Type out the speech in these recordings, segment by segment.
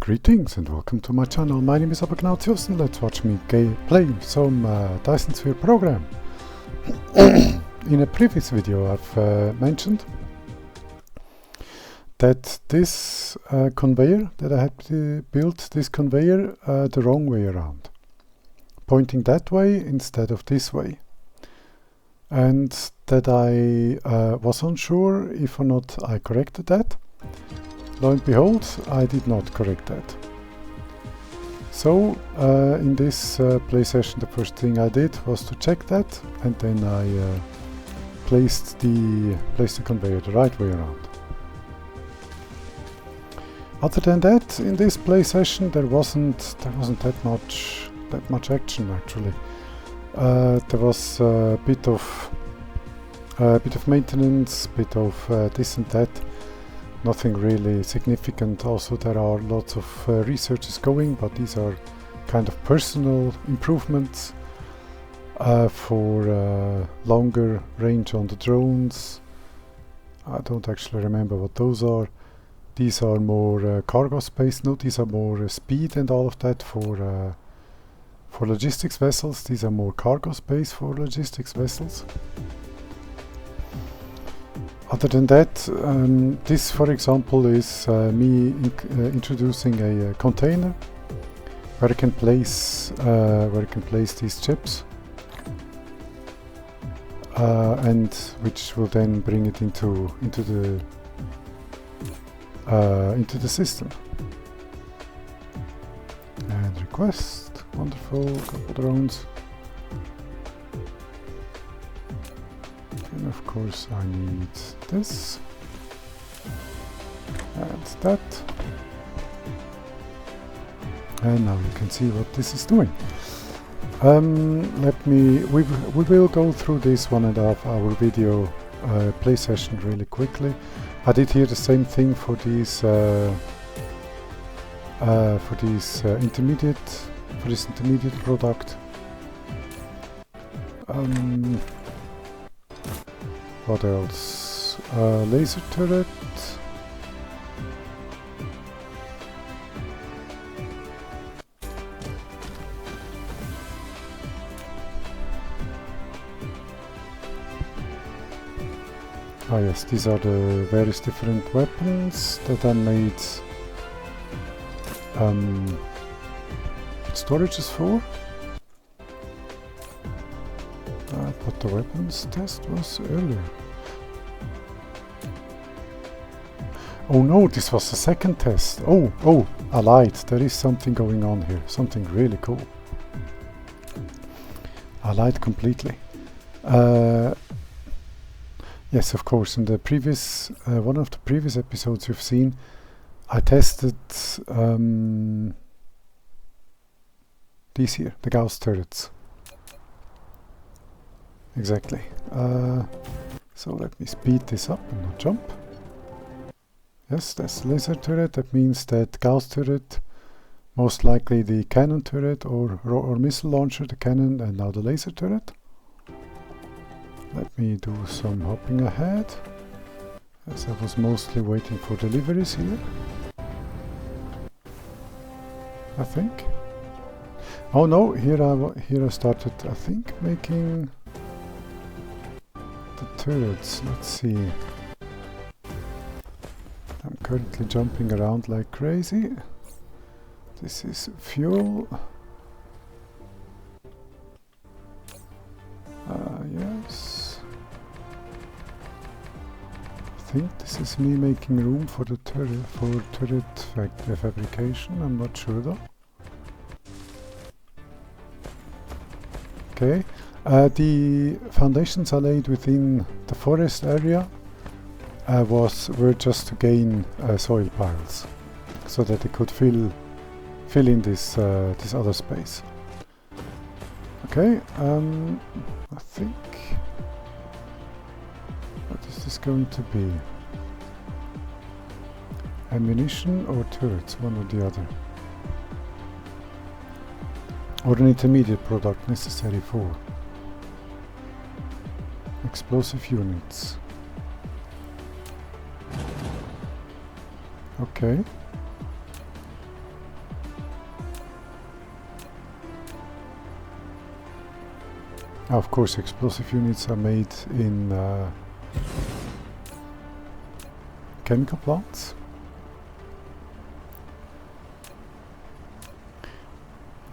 Greetings and welcome to my channel. My name is Ignatius and let's watch me play some Dyson Sphere program. In a previous video I've mentioned that this conveyor that I had built this conveyor the wrong way around, pointing that way instead of this way, and that I was unsure if or not I corrected that. Lo and behold, I did not correct that. So in this play session, the first thing I did was to check that, and then I placed the conveyor the right way around. Other than that, in this play session, there wasn't that much action actually. There was a bit of maintenance, bit of this and that. Nothing really significant. Also, there are lots of researches going, but these are kind of personal improvements for longer range on the drones. I don't actually remember what those are. These are more cargo space. No, these are more speed and all of that for logistics vessels. These are more cargo space for logistics vessels. Other than that, this, for example, is me introducing a container where I can place these chips, and which will then bring it into the system. And request, wonderful, couple drones. And of course I need this and that, and now you can see what this is doing. We will go through this 1.5 hour video play session really quickly. I did here the same thing for this intermediate product. What else? Laser turret. Oh yes, these are the various different weapons that I made storages for. But the weapons test was earlier. Oh no, this was the second test. Oh, I lied. There is something going on here. Something really cool. I lied completely. Yes, of course, in the previous one of the previous episodes you've seen, I tested these here, the Gauss turrets. Exactly. So let me speed this up and not jump. Yes, that's laser turret. That means that Gauss turret, most likely the cannon turret or missile launcher, the cannon, and now the laser turret. Let me do some hopping ahead, as I was mostly waiting for deliveries here, I think. Oh no, here I started, I think, making the turrets. Let's see. I'm currently jumping around like crazy. This is fuel. Yes. I think this is me making room for the turret fabrication. I'm not sure though. Okay. The foundations are laid within the forest area. Were just to gain soil piles, so that they could fill in this other space. Okay, I think, what is this going to be? Ammunition or turrets, one or the other, or an intermediate product necessary for explosive units. Okay. Of course, explosive units are made in chemical plants.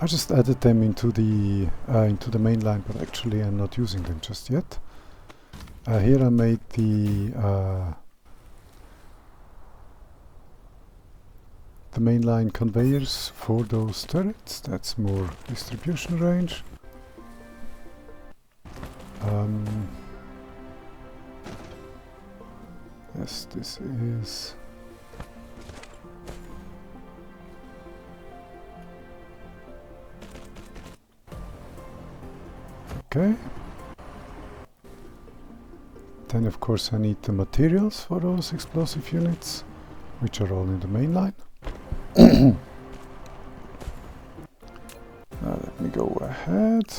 I just added them into the main line, but actually I'm not using them just yet. Here I made the mainline conveyors for those turrets. That's more distribution range. Yes, this is okay. Then of course I need the materials for those explosive units, which are all in the main line. Now let me go ahead.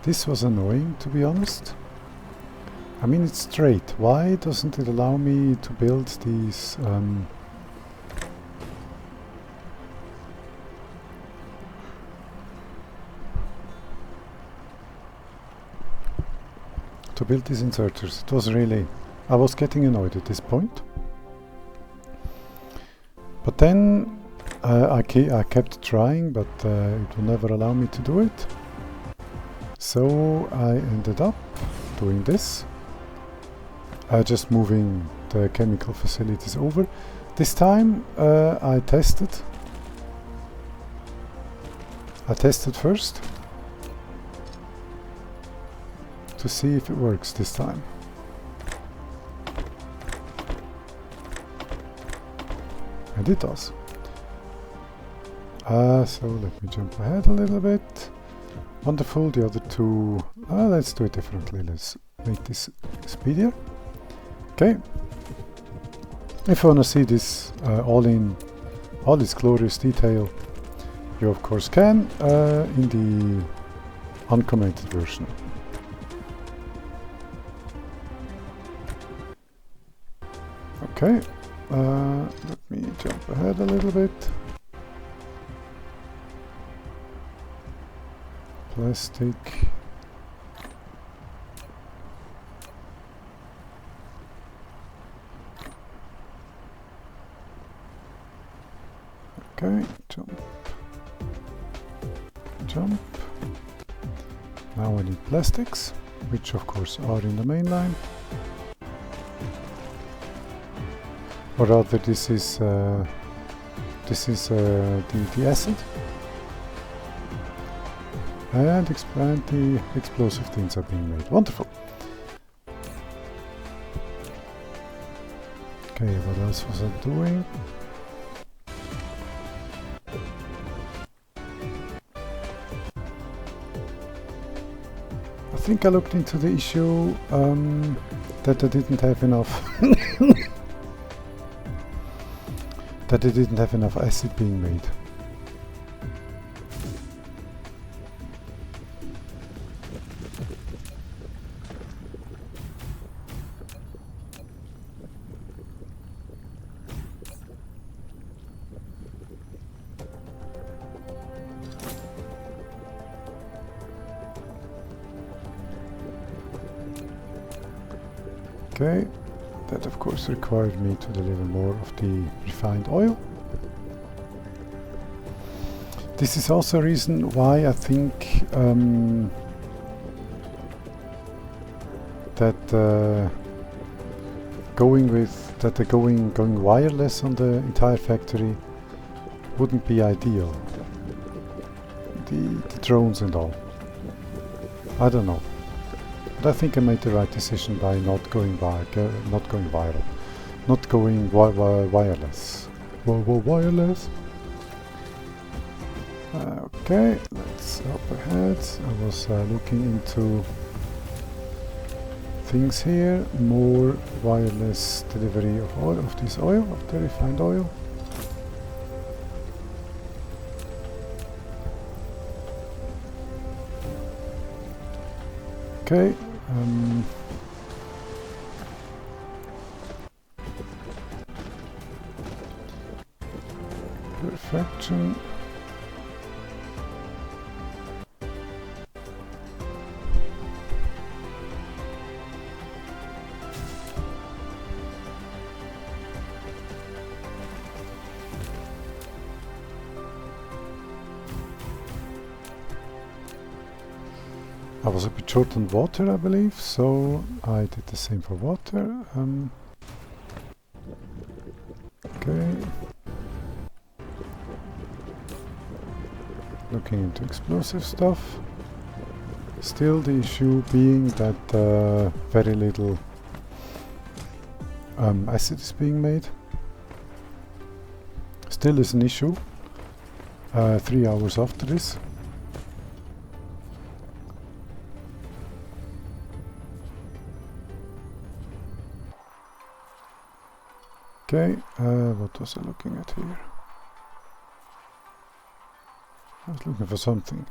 This was annoying, to be honest. I mean, it's straight. Why doesn't it allow me to build these inserters? It was really... I was getting annoyed at this point. But then I kept trying, but it will never allow me to do it. So I ended up doing this. Just moving the chemical facilities over. This time I tested first to see if it works this time. And it does. So let me jump ahead a little bit. Wonderful. The other two, let's do it differently. Let's make this speedier. Okay. If you want to see this all its glorious detail, you of course can in the uncommented version. Okay. Let me jump ahead a little bit. Plastic. Okay, jump. Jump. Now I need plastics, which of course are in the main line. Or rather, this is the acid. And the explosive things are being made. Wonderful. Okay, what else was I doing? I think I looked into the issue that I didn't have enough that they didn't have enough acid being made. Okay, that of course required me to deliver more of the refined oil. This is also a reason why I think that going wireless on the entire factory wouldn't be ideal. The drones and all. I don't know. But I think I made the right decision by not going viral, not going wireless. Wireless. Okay, let's hop ahead. I was looking into things here. More wireless delivery of oil, of this oil, of the refined oil. Okay. Perfection. I was a bit short on water, I believe, so I did the same for water. Okay. Looking into explosive stuff. Still the issue being that very little acid is being made. Still is an issue 3 hours after this. Okay, what was I looking at here? I was looking for something.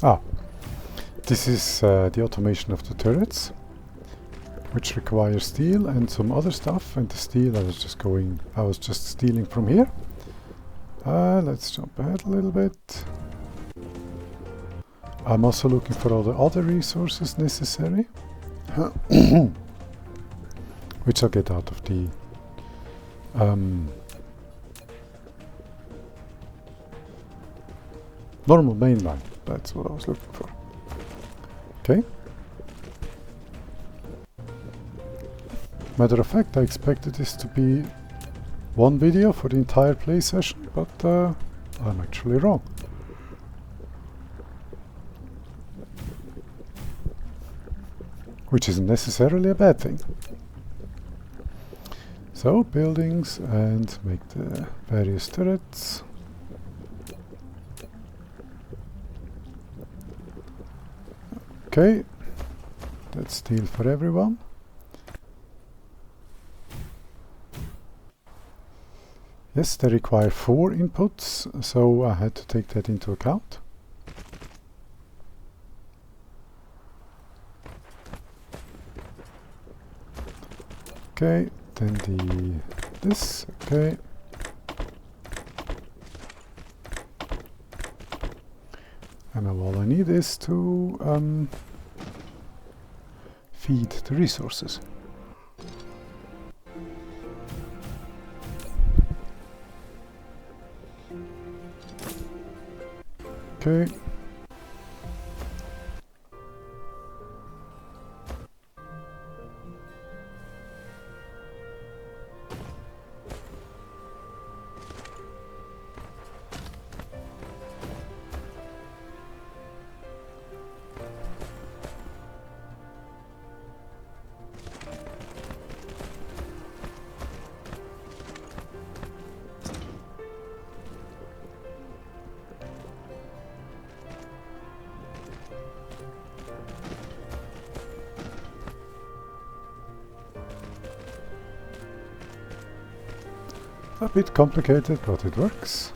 Ah, this is the automation of the turrets, which requires steel and some other stuff, and the steel I was just stealing from here. Let's jump ahead a little bit. I'm also looking for all the other resources necessary, which I'll get out of the normal main line. That's what I was looking for. Okay. Matter of fact, I expected this to be one video for the entire play session, but I'm actually wrong. Which isn't necessarily a bad thing. So, buildings and make the various turrets. Okay, that's steel for everyone. Yes, they require 4 inputs, so I had to take that into account. Okay, then this, okay. And now all I need is to feed the resources. Okay. A bit complicated, but it works.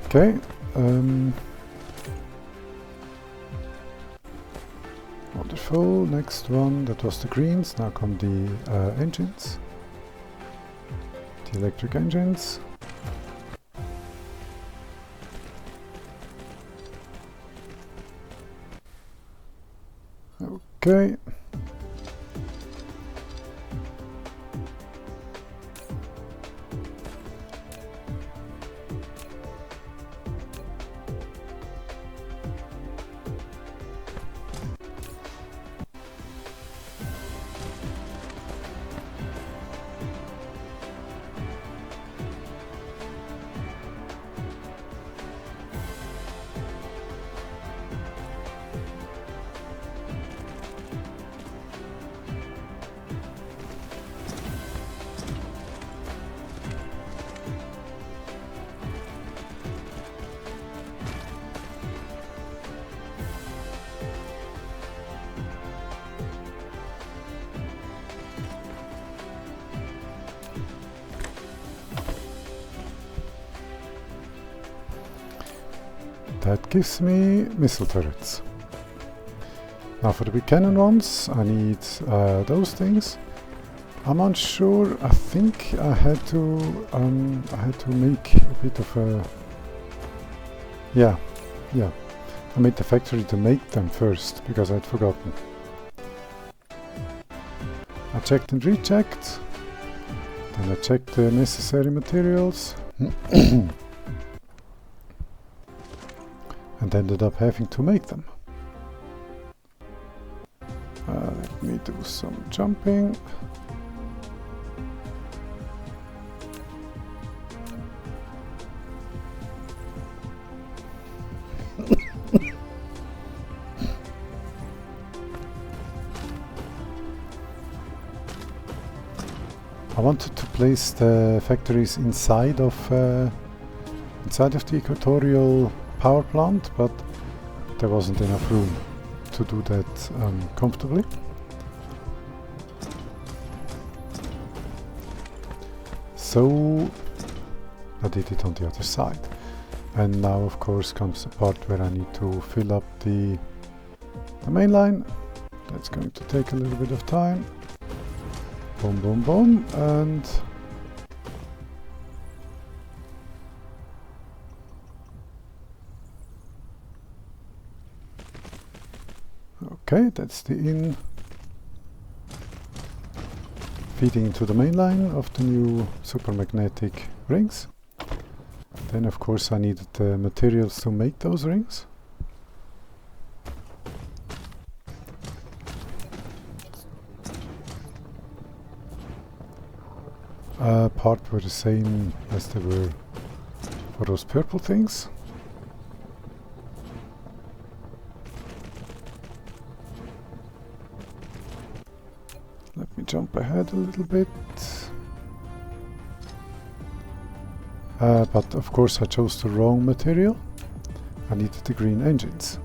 Okay. Wonderful. Next one, that was the greens. Now come the engines. The electric engines. Okay. that gives me missile turrets. Now for the big cannon ones, I need those things. I'm unsure. I think I had to make a bit of a yeah. I made the factory to make them first because I'd forgotten. I checked and rechecked. Then I checked the necessary materials. And ended up having to make them. Let me do some jumping. I wanted to place the factories inside of the equatorial power plant, but there wasn't enough room to do that comfortably. So I did it on the other side. And now of course comes the part where I need to fill up the main line. That's going to take a little bit of time. Boom, boom, boom, and okay, that's the in feeding into the main line of the new supermagnetic rings. Then of course I needed the materials to make those rings. Part were the same as they were for those purple things. Let me jump ahead a little bit. But of course I chose the wrong material. I needed the green engines.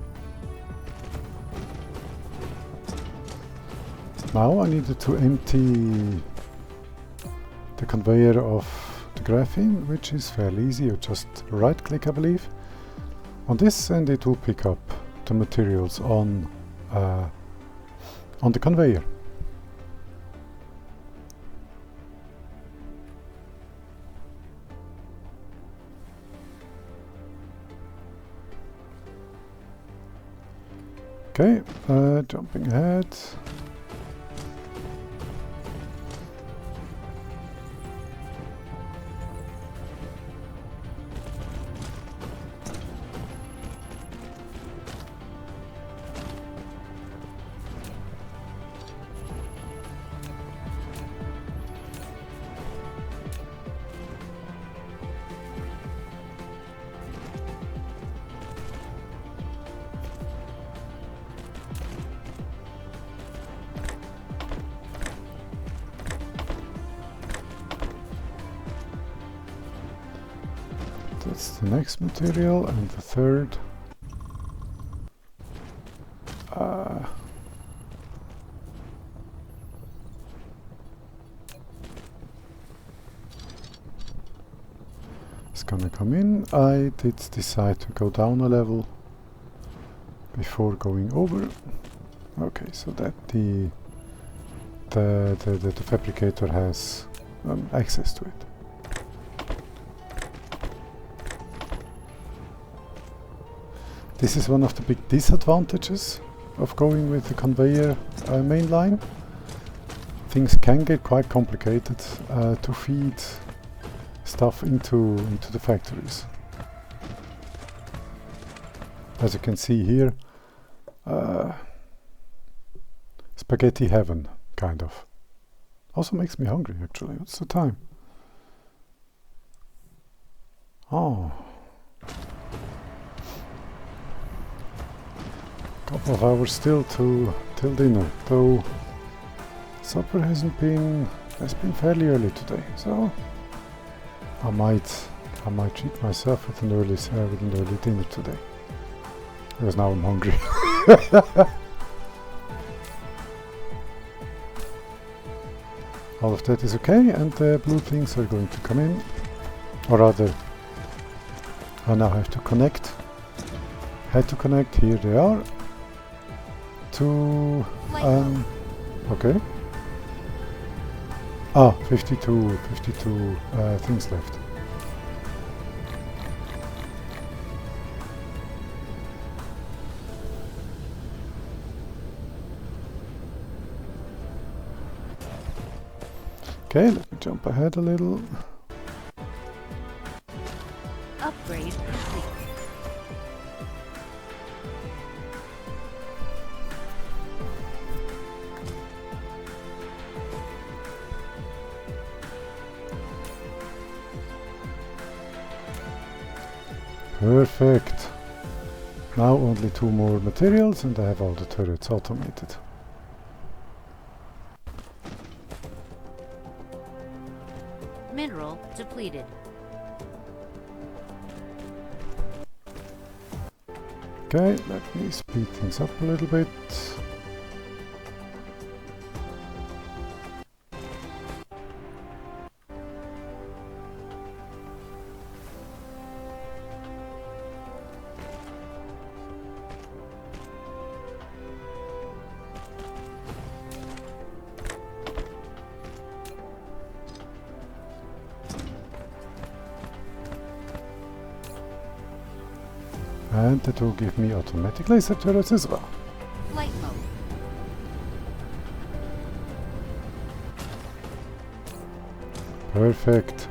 Now I needed to empty the conveyor of the graphene, which is fairly easy. You just right click, I believe, on this and it will pick up the materials on the conveyor. Okay, jumping ahead. That's the next material, and the third. It's gonna come in. I did decide to go down a level before going over. Okay, so that the fabricator has access to it. This is one of the big disadvantages of going with the conveyor main line. Things can get quite complicated to feed stuff into the factories. As you can see here, spaghetti heaven, kind of. Also makes me hungry, actually. What's the time? Oh. Couple of hours still till dinner, though supper has been fairly early today, so I might treat myself with an early dinner today, because now I'm hungry. All of that is okay, and the blue things are going to come in, or rather I now have to connect Had to connect, here they are. To okay. Ah, 52 things left. Okay, let me jump ahead a little. Upgrade complete. Perfect. Now only 2 more materials and I have all the turrets automated. Mineral depleted. Okay, let me speed things up a little bit. And that will give me automatic laser turrets as well. Flight mode. Perfect.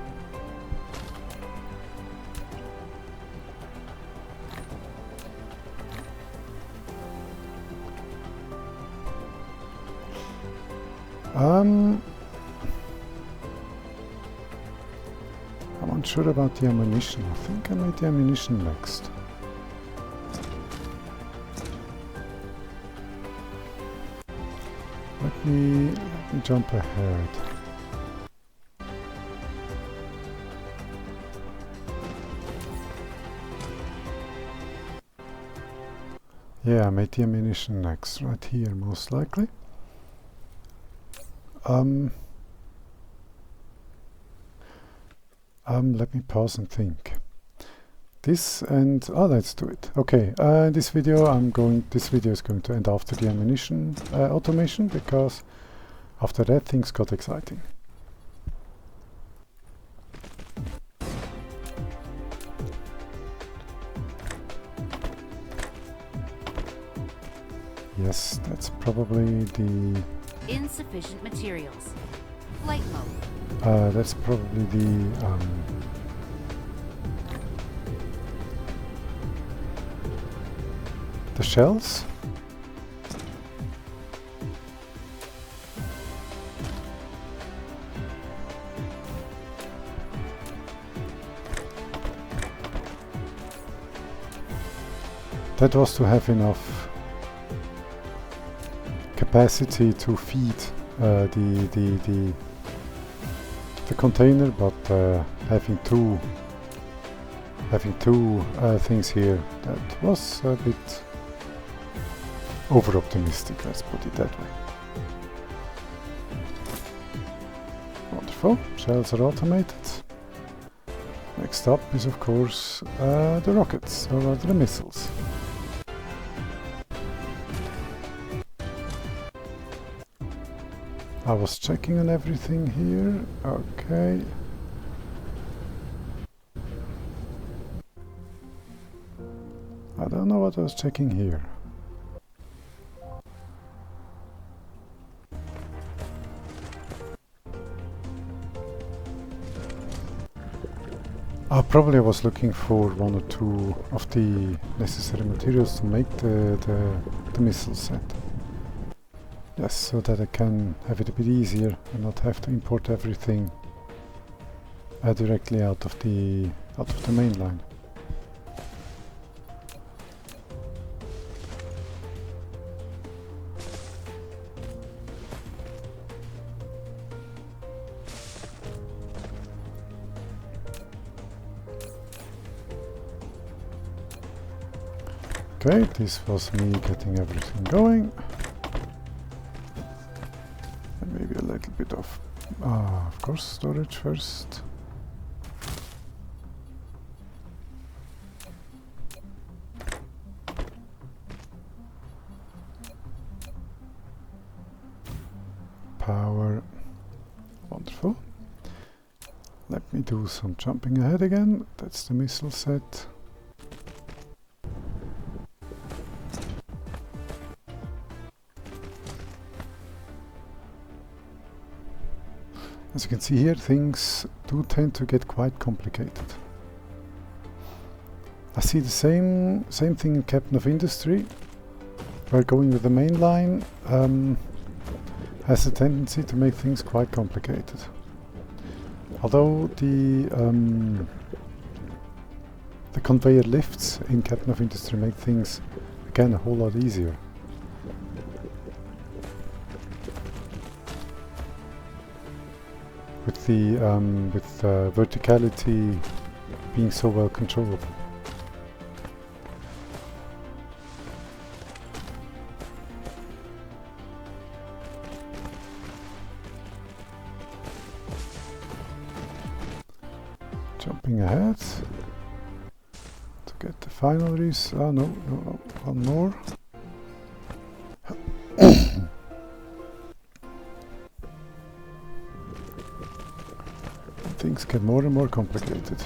I'm unsure about the ammunition. I think I made the ammunition next. Let me jump ahead. Yeah, I made the ammunition next, right here most likely. Let me pause and think. This and let's do it. Okay, this video is going to end after the ammunition automation, because after that things got exciting. Yes, that's probably the Insufficient materials. Flight mode. that's probably the shells. That was to have enough capacity to feed the container, but having two things here, that was a bit over optimistic, let's put it that way. Wonderful, shells are automated. Next up is of course the rockets, or rather the missiles. I was checking on everything here. Okay. I don't know what I was checking here. Probably I was looking for 1 or 2 of the necessary materials to make the missile set. Yes, so that I can have it a bit easier and not have to import everything directly out of the main line. Okay, this was me getting everything going. And maybe a little bit of course, storage first. Wonderful. Let me do some jumping ahead again. That's the missile set. As you can see here, things do tend to get quite complicated. I see the same thing in Captain of Industry, where going with the main line has a tendency to make things quite complicated. Although the conveyor lifts in Captain of Industry make things again a whole lot easier. With the verticality being so well controlled. Jumping ahead to get the final res. Oh no, one more. Things get more and more complicated.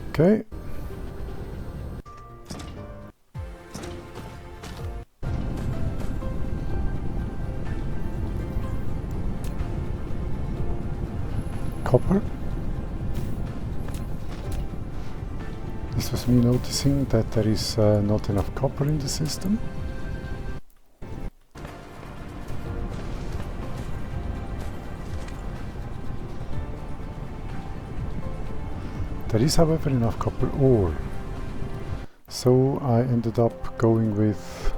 Okay. Copper. This was me noticing that there is not enough copper in the system. There is, however, enough copper ore. So I ended up going with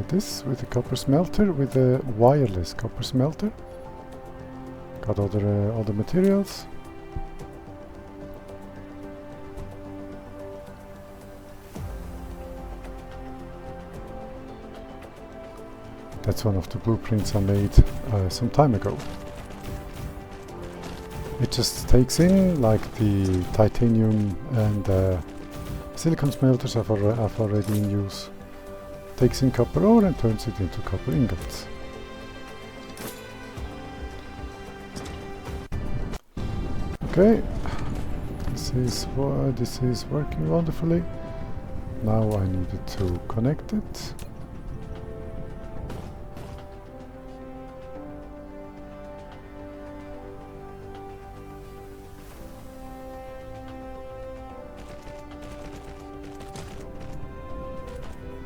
this, with a copper smelter, with a wireless copper smelter. Got all the materials. That's one of the blueprints I made some time ago. It just takes in, like the titanium and silicon smelters I've already in use. Takes in copper ore and turns it into copper ingots. Okay, this is working wonderfully. Now I needed to connect it.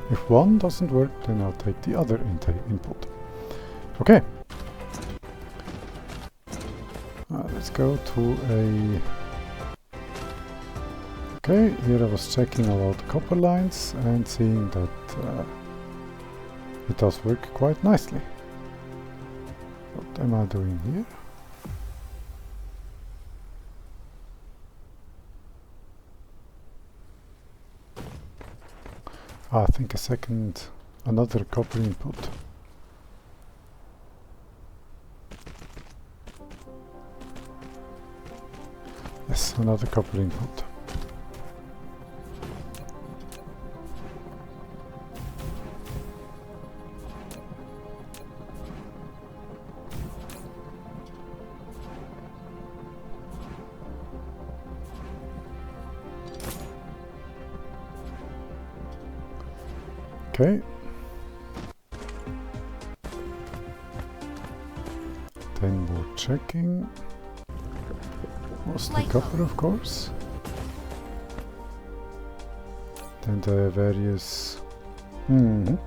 If one doesn't work, then I'll take the other input. Okay. Let's go to a... Okay, here I was checking about the copper lines and seeing that it does work quite nicely. What am I doing here? I think another copper input. Yes, another copper input. Okay. Then more checking. Mostly copper, of course. Then the various... And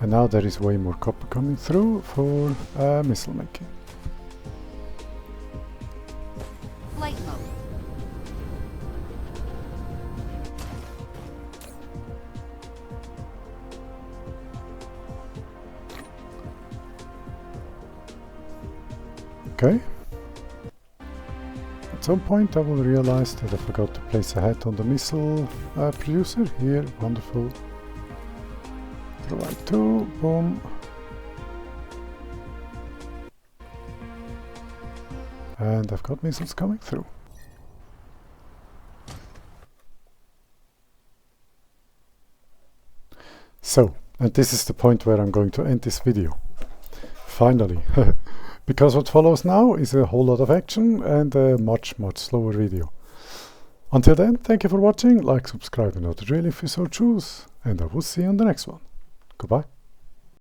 now there is way more copper coming through for missile making. Flight mode. Okay. At some point I will realize that I forgot to place a hat on the missile producer. Here, wonderful. Provide 2, boom. And I've got missiles coming through. So, and this is the point where I'm going to end this video. Finally. Because what follows now is a whole lot of action and a much slower video. Until then, thank you for watching, like, subscribe and know the drill if you so choose, and I will see you on the next one. Goodbye.